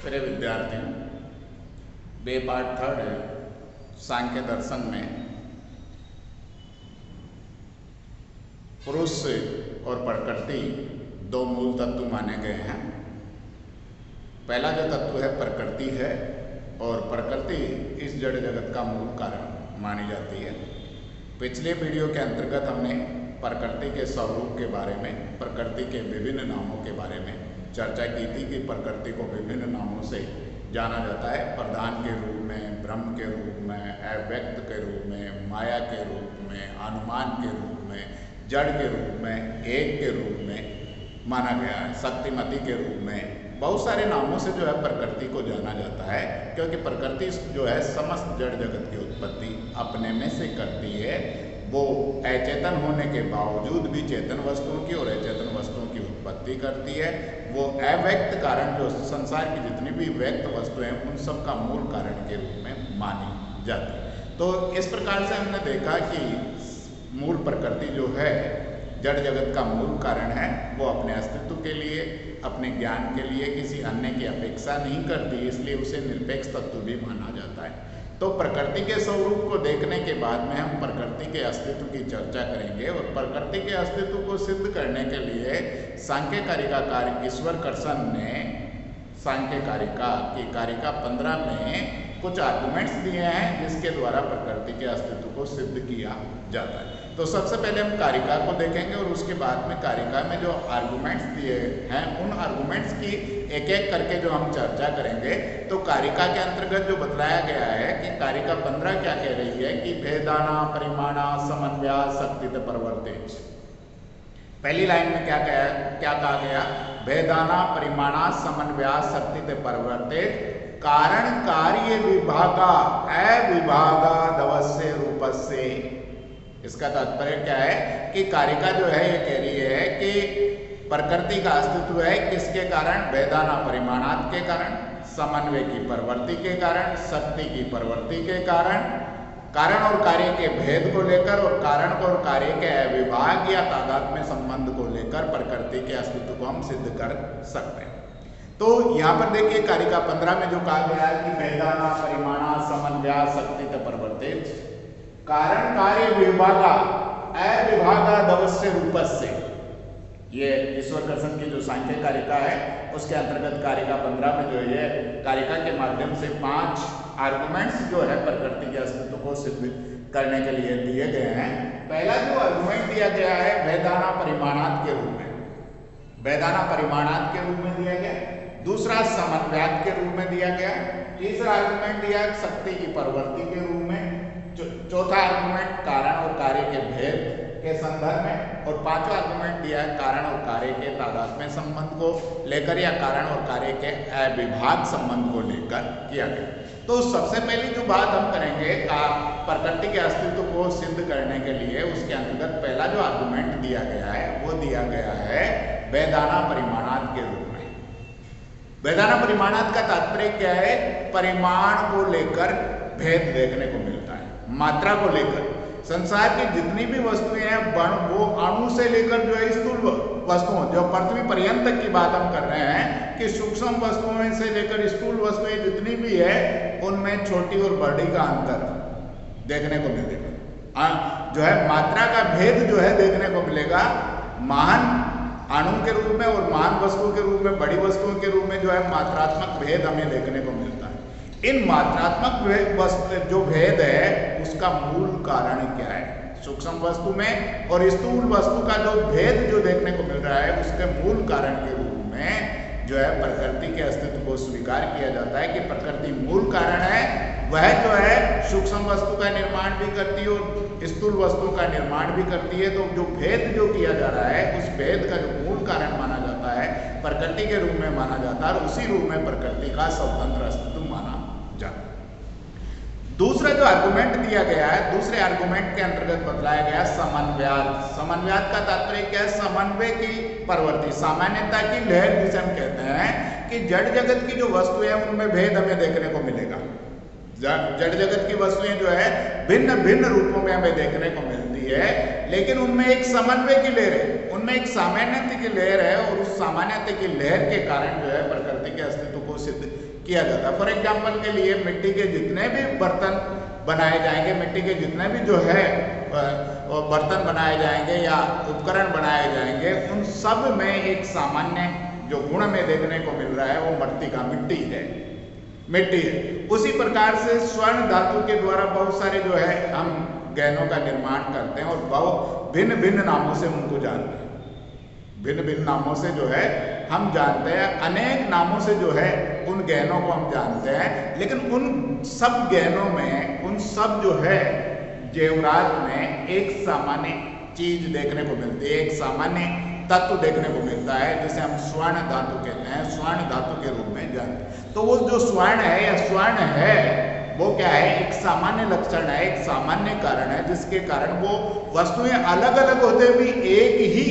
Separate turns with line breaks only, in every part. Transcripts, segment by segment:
प्रिय विद्यार्थियों, बे part third सांख्य दर्शन में पुरुष और प्रकृति दो मूल तत्व माने गए हैं। पहला जो तत्व है प्रकृति है और प्रकृति इस जड़ जगत का मूल कारण मानी जाती है। पिछले वीडियो के अंतर्गत हमने प्रकृति के स्वरूप के बारे में, प्रकृति के विभिन्न नामों के बारे में चर्चा की थी कि प्रकृति को विभिन्न नामों से जाना जाता है। प्रधान के रूप में, ब्रह्म के रूप में, अव्यक्त के रूप में, माया के रूप में, अनुमान के रूप में, जड़ के रूप में, एक के रूप में माना गया है, शक्तिमती के रूप में। बहुत सारे नामों से जो है प्रकृति को जाना जाता है, क्योंकि प्रकृति जो है समस्त जड़ जगत की उत्पत्ति अपने में से करती है। वो अचेतन होने के बावजूद भी चेतन वस्तुओं की और अचेतन वस्तुओं की उत्पत्ति करती है। वो अव्यक्त कारण जो संसार की जितनी भी व्यक्त वस्तुएं हैं उन सब का मूल कारण के रूप में मानी जाती है। तो इस प्रकार से हमने देखा कि मूल प्रकृति जो है जड़ जगत का मूल कारण है, वो अपने अस्तित्व के लिए, अपने ज्ञान के लिए किसी अन्य की अपेक्षा नहीं करती, इसलिए उसे निरपेक्ष तत्व भी माना जाता है। तो प्रकृति के स्वरूप को देखने के बाद में हम प्रकृति के अस्तित्व की चर्चा करेंगे और प्रकृति के अस्तित्व को सिद्ध करने के लिए सांख्य कारिकाकार ईश्वर कर्षण ने सांख्य कारिका की कारिका 15 में कुछ आर्गुमेंट्स दिए हैं जिसके द्वारा प्रकृति के अस्तित्व को सिद्ध किया जाता है। तो सबसे पहले हम कारिका को देखेंगे और उसके बाद में कारिका में जो आर्गुमेंट्स दिए हैं उन आर्गुमेंट्स की एक एक करके जो हम चर्चा करेंगे। तो कारिका के अंतर्गत जो बतलाया गया है कि कारिका 15 क्या कह रही है कि भेदाना परिमाणा समन्वया शक्ति परवर्तेज। पहली लाइन में क्या कहा गया? भेदाना परिमाणा समन्वया शक्ति परवर्तेज कारण कार्य विभागा अविभागादवस्य रूपस्य। इसका तात्पर्य क्या है कि कारिका जो है ये कह रही है कि प्रकृति का अस्तित्व है किसके कारण? भेदाना परिमाणात के कारण, समन्वय की प्रवृत्ति के कारण, शक्ति की प्रवृत्ति के कारण, कारण और कार्य के भेद को लेकर और कारण और कार्य के अविभाग या तादात्म्य संबंध को लेकर प्रकृति के अस्तित्व को हम सिद्ध कर सकते हैं। तो यहाँ पर देखिए कारिका 15 में जो कहा गया है कि भेदाना परिमाणा समन्वया शक्ति परवर्तेज कारण कार्य विभागा अविभागादवस्य रूपस्य। ये ईश्वर कर्षण की जो सांख्य कारिका है उसके अंतर्गत कारिका 15 में जो ये कारिका के माध्यम से 5 आर्गुमेंट्स जो है प्रकृति के अस्तित्व को सिद्ध करने के लिए दिए गए हैं। पहला जो आर्गुमेंट दिया गया है भेदाना परिमाणात के रूप में, भेदाना परिमाणात के रूप में दिया गया। दूसरा समन्वयात के रूप में दिया गया। तीसरा आर्गुमेंट दिया शक्ति की प्रवृत्ति के रूप में। चौथा आर्गुमेंट कारण और कार्य के भेद के संदर्भ में और पांचवा आर्गुमेंट दिया है कारण और कार्य के तादात्म्य संबंध को लेकर या कारण और कार्य के अविभाग संबंध को लेकर किया गया। तो सबसे पहली जो बात हम करेंगे प्रकृति के अस्तित्व को सिद्ध करने के लिए, उसके अंतर्गत पहला जो आर्गुमेंट दिया गया है वो दिया गया है भेदाना परिमाणात के रूप में। भेदाना परिमाणात का तात्पर्य क्या है? परिमाण को लेकर भेद देखने को मिलता है, मात्रा को लेकर। संसार की जितनी भी वस्तुएं हैं वो अणु से लेकर जो है स्थूल वस्तुओं, जो पृथ्वी पर्यंत तक की बात हम कर रहे हैं कि सूक्ष्म वस्तुओं से लेकर स्थूल वस्तुएं जितनी भी है उनमें छोटी और बड़ी का अंतर देखने को मिलेगा। जो है मात्रा का भेद जो है देखने को मिलेगा। महान अणु के रूप में और महान वस्तुओं के रूप में, बड़ी वस्तुओं के रूप में जो है मात्रात्मक भेद हमें देखने को मिलता है। इन मात्रात्मक जो भेद है उसका मूल कारण क्या है? सूक्ष्म वस्तु में और स्थूल वस्तु का जो भेद जो देखने को मिल रहा है उसके मूल कारण के रूप में जो है प्रकृति के अस्तित्व को स्वीकार किया जाता है कि प्रकृति मूल कारण है। वह जो है सूक्ष्म वस्तु का निर्माण भी करती है और स्थूल वस्तु का निर्माण भी करती है। तो जो भेद जो किया जा रहा है उस भेद का जो मूल कारण माना जाता है प्रकृति के रूप में माना जाता है और उसी रूप में प्रकृति का स्वतंत्र अस्तित्व माना जाता है। दूसरा जो आर्गुमेंट दिया गया है, दूसरे आर्गुमेंट के अंतर्गत बतलाया गया समन्वयात। समन्वयात का तात्पर्य क्या है? समन्वय की प्रवृत्ति, सामान्यता की लहर जिसे हम कहते हैं कि जड़ जगत की जो वस्तुएं हैं उनमें भेद हमें देखने को मिलेगा। जड़ जगत की वस्तुएं जो है भिन्न भिन्न रूपों में हमें देखने को मिलती है, लेकिन उनमें एक समन्वय की लहर है, उनमें एक सामान्यता की लहर है और उस सामान्यता की लहर के कारण जो है प्रकृति के अस्तित्व को सिद्ध किया जाता है। फॉर एग्जाम्पल के लिए मिट्टी के जितने भी बर्तन बनाए जाएंगे, मिट्टी के जितने भी जो है बर्तन बनाए जाएंगे या उपकरण बनाए जाएंगे, उन सब में एक सामान्य जो गुण में देखने को मिल रहा है वो मिट्टी है। उसी प्रकार से स्वर्ण धातु के द्वारा बहुत सारे जो है हम गहनों का निर्माण करते हैं और बहुत भिन्न भिन्न नामों से उनको जानते हैं। भिन्न भिन्न नामों से जो है हम जानते हैं, अनेक नामों से जो है उन गहनों को हम जानते हैं, लेकिन उन सब गहनों में, उन सब जो है जेवरात में एक सामान्य चीज देखने को मिलती है, एक सामान्य तत्व देखने को मिलता है, जिसे हम स्वर्ण धातु कहते हैं, स्वर्ण धातु के रूप में जानते हैं। तो वो जो स्वर्ण है या स्वर्ण है वो क्या है, एक सामान्य लक्षण है, एक सामान्य कारण है, जिसके कारण वो वस्तुएं अलग अलग होते भी एक ही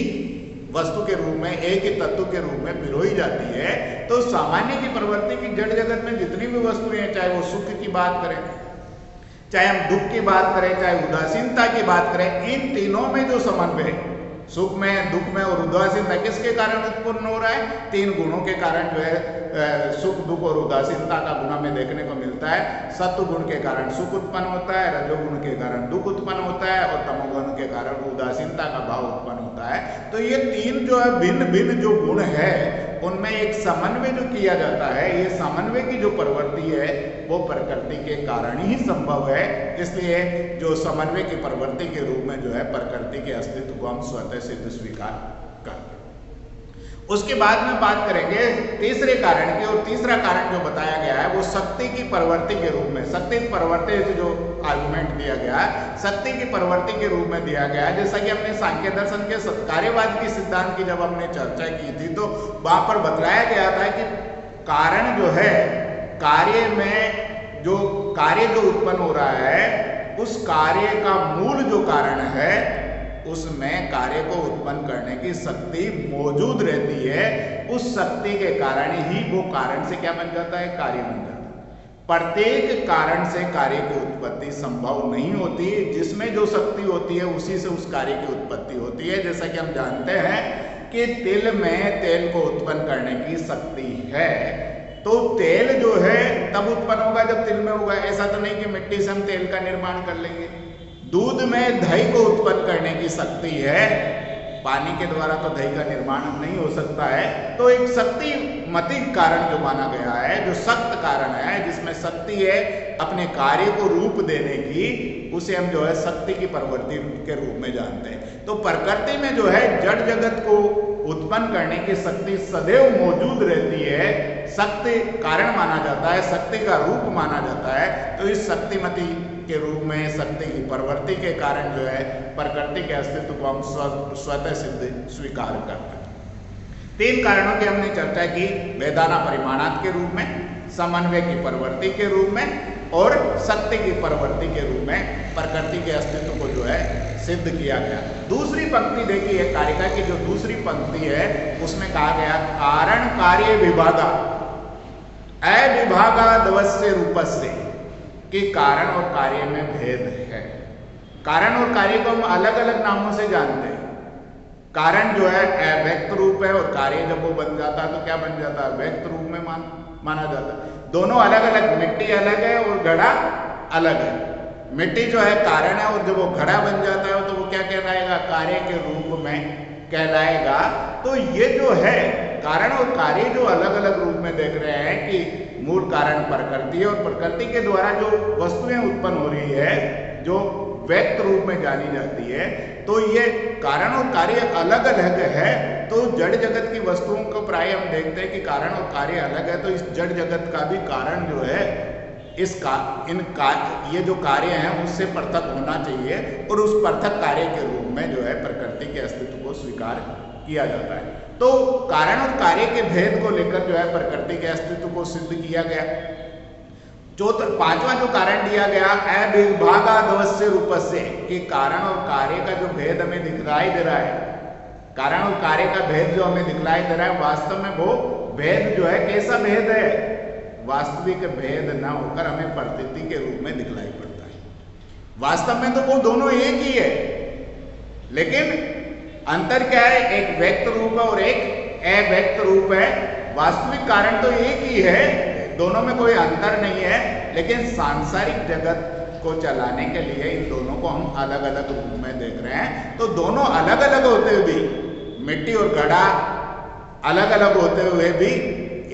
वस्तु के रूप में, एक ही तत्व के रूप में पिरोई जाती है। तो सामान्य की प्रवृत्ति की जड़ जगत में जितनी भी वस्तुएं हैं, चाहे वो सुख की बात करें, चाहे हम दुख की बात करें, चाहे उदासीनता की बात करें, इन तीनों में जो समन्वय, सुख में, दुख में और उदासीनता किसके कारण उत्पन्न हो रहा है? तीन गुणों के कारण जो है सुख, दुख और उदासीनता का गुण में देखने को मिलता है। सत्व गुण के कारण सुख उत्पन्न होता है, रजोगुण के कारण दुख उत्पन्न होता है और तमोगुण के कारण उदासीनता का भाव उत्पन्न होता है। तो ये तीन जो है भिन्न भिन्न जो गुण है, उनमें एक समन्वय जो किया जाता है, ये समन्वय की जो प्रवृत्ति है वो प्रकृति के कारण ही संभव है। इसलिए जो समन्वय की प्रवृत्ति के रूप में जो है प्रकृति के अस्तित्व को हम स्वतः सिद्ध स्वीकार करते हैं। उसके बाद में बात करेंगे तीसरे कारण की, और तीसरा कारण जो बताया गया है वो शक्ति की प्रवृत्ति के रूप में, शक्ति की प्रवृत्ति से जो आर्गुमेंट दिया गया, शक्ति की प्रवृत्ति के रूप में दिया गया। जैसा कि हमने सांख्य दर्शन के कार्यवाद की सिद्धांत की जब हमने चर्चा की थी, तो वहां पर बतलाया गया था कि कारण जो है, कार्य में जो कार्य जो उत्पन्न हो रहा है, उस कार्य का मूल जो कारण है उसमें कार्य को उत्पन्न करने की शक्ति मौजूद रहती है। उस शक्ति के कारण ही वो कारण से क्या बन जाता है? कार्य बन जाता है। प्रत्येक कारण से कार्य की उत्पत्ति संभव नहीं होती, जिसमें जो शक्ति होती है उसी से उस कार्य की उत्पत्ति होती है। जैसा कि हम जानते हैं कि तिल में तेल को उत्पन्न करने की शक्ति है, तो तेल जो है तब उत्पन्न होगा जब तिल में होगा। ऐसा तो नहीं कि मिट्टी से हम तेल का निर्माण कर लेंगे। दूध में दही को उत्पन्न करने की शक्ति है, पानी के द्वारा तो दही का निर्माण नहीं हो सकता है। तो एक शक्तिमती कारण जो माना गया है, जो सख्त कारण है, जिसमें शक्ति है अपने कार्य को रूप देने की, उसे हम जो है शक्ति की प्रवृत्ति के रूप में जानते हैं। तो प्रकृति में जो है जड़ जगत को उत्पन्न करने की शक्ति सदैव मौजूद रहती है, शक्ति कारण माना जाता है, शक्ति का रूप माना जाता है। तो इस शक्तिमती के रूप में, शक्ति की प्रवृत्ति के कारण जो है प्रकृति के अस्तित्व को हम स्वतः सिद्ध स्वीकार करते हैं। तीन कारणों की हमने चर्चा की, वेदाना परिमाणात के रूप में, समन्वय की प्रवृत्ति के रूप में और शक्ति की प्रवृत्ति के रूप में प्रकृति के अस्तित्व को जो है सिद्ध किया गया। दूसरी पंक्ति देखिए, कारिका की जो दूसरी पंक्ति है उसमें कहा गया कारण कार्य विभागा अविभागादवस्य रूपस्य, कि कारण और कार्य में भेद है। कारण और कार्य को हम अलग अलग नामों से जानते हैं। कारण जो है अव्यक्त रूप है और कार्य जब वो बन जाता है तो क्या बन जाता है? व्यक्त रूप में माना जाता है। दोनों अलग अलग, मिट्टी अलग है और घड़ा अलग है। मिट्टी जो है कारण है और जब वो घड़ा बन जाता है तो वो क्या कहलाएगा? कार्य के रूप में कहलाएगा। तो ये जो है कारण और कार्य जो अलग अलग रूप में देख रहे हैं कि मूल कारण प्रकृति है और प्रकृति के द्वारा जो वस्तुएं उत्पन्न हो रही है जो व्यक्त रूप में जानी जाती है, तो ये कारण और कार्य अलग अलग है। तो जड़ जगत की वस्तुओं को प्राय हम देखते हैं कि कारण और कार्य अलग है, तो इस जड़ जगत का भी कारण जो है ये जो कार्य हैं उससे पृथक होना चाहिए और उस पृथक कार्य के रूप में जो है प्रकृति के अस्तित्व को स्वीकार किया जाता है। तो कारण और कार्य के भेद को लेकर जो है प्रकृति के अस्तित्व को सिद्ध किया गया। पांचवा जो कारण दिया गया अविभागादवस्य रूपस्य, कि कारण और कार्य का जो भेद हमें दिखलाई दे रहा है, कारण और कार्य का भेद जो हमें दिखलाई दे रहा है, वास्तव में वो भेद जो है कैसा भेद है? वास्तविक भेद न होकर हमें प्रतीति के रूप में दिखलाई पड़ता है। वास्तव में तो वो दोनों एक ही है, लेकिन अंतर क्या है? एक व्यक्त रूप है और एक अव्यक्त रूप है। वास्तविक कारण तो एक ही है, दोनों में कोई अंतर नहीं है, लेकिन सांसारिक जगत को चलाने के लिए इन दोनों को हम अलग अलग रूप में देख रहे हैं। तो दोनों अलग अलग होते हुए भी, मिट्टी और घड़ा अलग अलग होते हुए भी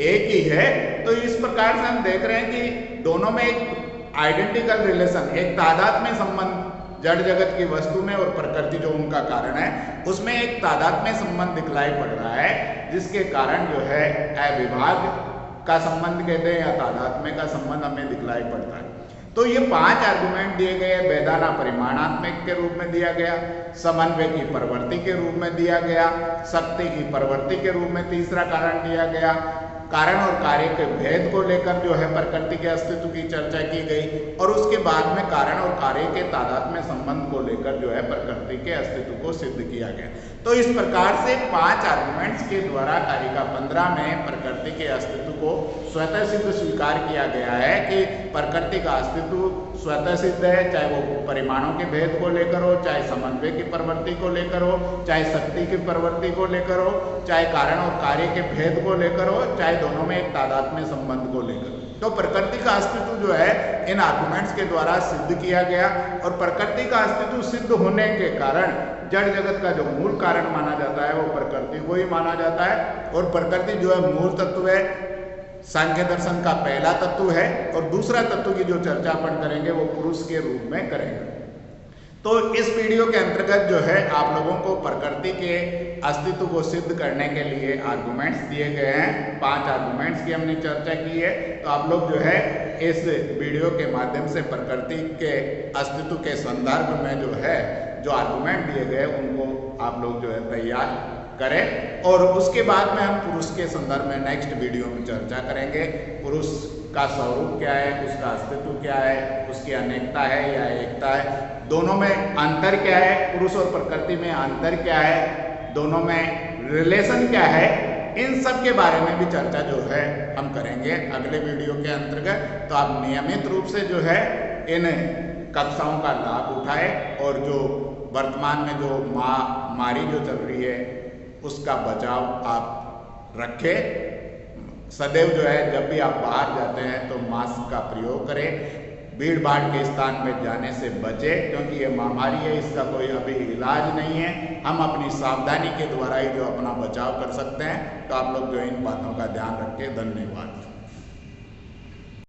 एक ही है। तो इस प्रकार से हम देख रहे हैं कि दोनों में एक आइडेंटिकल रिलेशन, एक तादात्म्य संबंध जड़ जगत की वस्तु में और प्रकृति जो उनका कारण है उसमें एक तादात्म्य संबंध दिखलाई पड़ रहा है, जिसके कारण जो है अविभाग का संबंध कहते हैं या तादात्म्य का संबंध हमें दिखलाई पड़ता है। तो ये 5 आर्गुमेंट दिए गए, वेदाना परिमाणात्मक के रूप में दिया गया, समन्वय की प्रवृत्ति के रूप में दिया गया, शक्ति की प्रवृत्ति के रूप में तीसरा कारण दिया गया, कारण और कार्य के भेद को लेकर जो है प्रकृति के अस्तित्व की चर्चा की गई, और उसके बाद में कारण और कार्य के तादात्म्य संबंध को लेकर जो है प्रकृति के अस्तित्व को सिद्ध किया गया। तो इस प्रकार से 5 आर्गुमेंट्स के द्वारा कारिका 15 में प्रकृति के अस्तित्व को स्वतः सिद्ध स्वीकार किया गया है कि प्रकृति का अस्तित्व स्वतः सिद्ध है, चाहे वो परिमाणों के भेद को लेकर हो, चाहे समन्वय की प्रवृत्ति को लेकर हो, चाहे शक्ति की प्रवृत्ति को लेकर हो, चाहे कारण और कार्य के भेद को लेकर हो, चाहे दोनों में एक तादात्म्य संबंध को लेकर। तो प्रकृति का अस्तित्व जो है इन आर्गुमेंट्स के द्वारा सिद्ध किया गया, और प्रकृति का अस्तित्व सिद्ध होने के कारण जड़ जगत का जो मूल कारण माना जाता है वो प्रकृति को ही माना जाता है। और प्रकृति जो है मूल तत्व है, सांख्य दर्शन का पहला तत्व है, और दूसरा तत्व की जो चर्चा अपन करेंगे वो पुरुष के रूप में करेंगे। तो इस वीडियो के अंतर्गत जो है आप लोगों को प्रकृति के अस्तित्व को सिद्ध करने के लिए आर्गुमेंट्स दिए गए हैं। 5 आर्गुमेंट्स की हमने चर्चा की है। तो आप लोग जो है इस वीडियो के माध्यम से प्रकृति के अस्तित्व के संदर्भ में जो है जो आर्गुमेंट दिए गए उनको आप लोग जो है तैयार करें, और उसके बाद में हम पुरुष के संदर्भ में नेक्स्ट वीडियो में चर्चा करेंगे। पुरुष का स्वरूप क्या है, उसका अस्तित्व क्या है, उसकी अनेकता है या एकता है, दोनों में अंतर क्या है, पुरुष और प्रकृति में अंतर क्या है, दोनों में रिलेशन क्या है, इन सब के बारे में भी चर्चा जो है हम करेंगे अगले वीडियो के अंतर्गत। तो आप नियमित रूप से जो है इन कक्षाओं का लाभ उठाए, और जो वर्तमान में जो महामारी जो चल रही है उसका बचाव आप रखें। सदैव जो है जब भी आप बाहर जाते हैं तो मास्क का प्रयोग करें, भीड़ भाड़ के स्थान में जाने से बचें, क्योंकि ये महामारी है, इसका कोई अभी इलाज नहीं है। हम अपनी सावधानी के द्वारा ही जो अपना बचाव कर सकते हैं। तो आप लोग जो इन बातों का ध्यान रखें। धन्यवाद।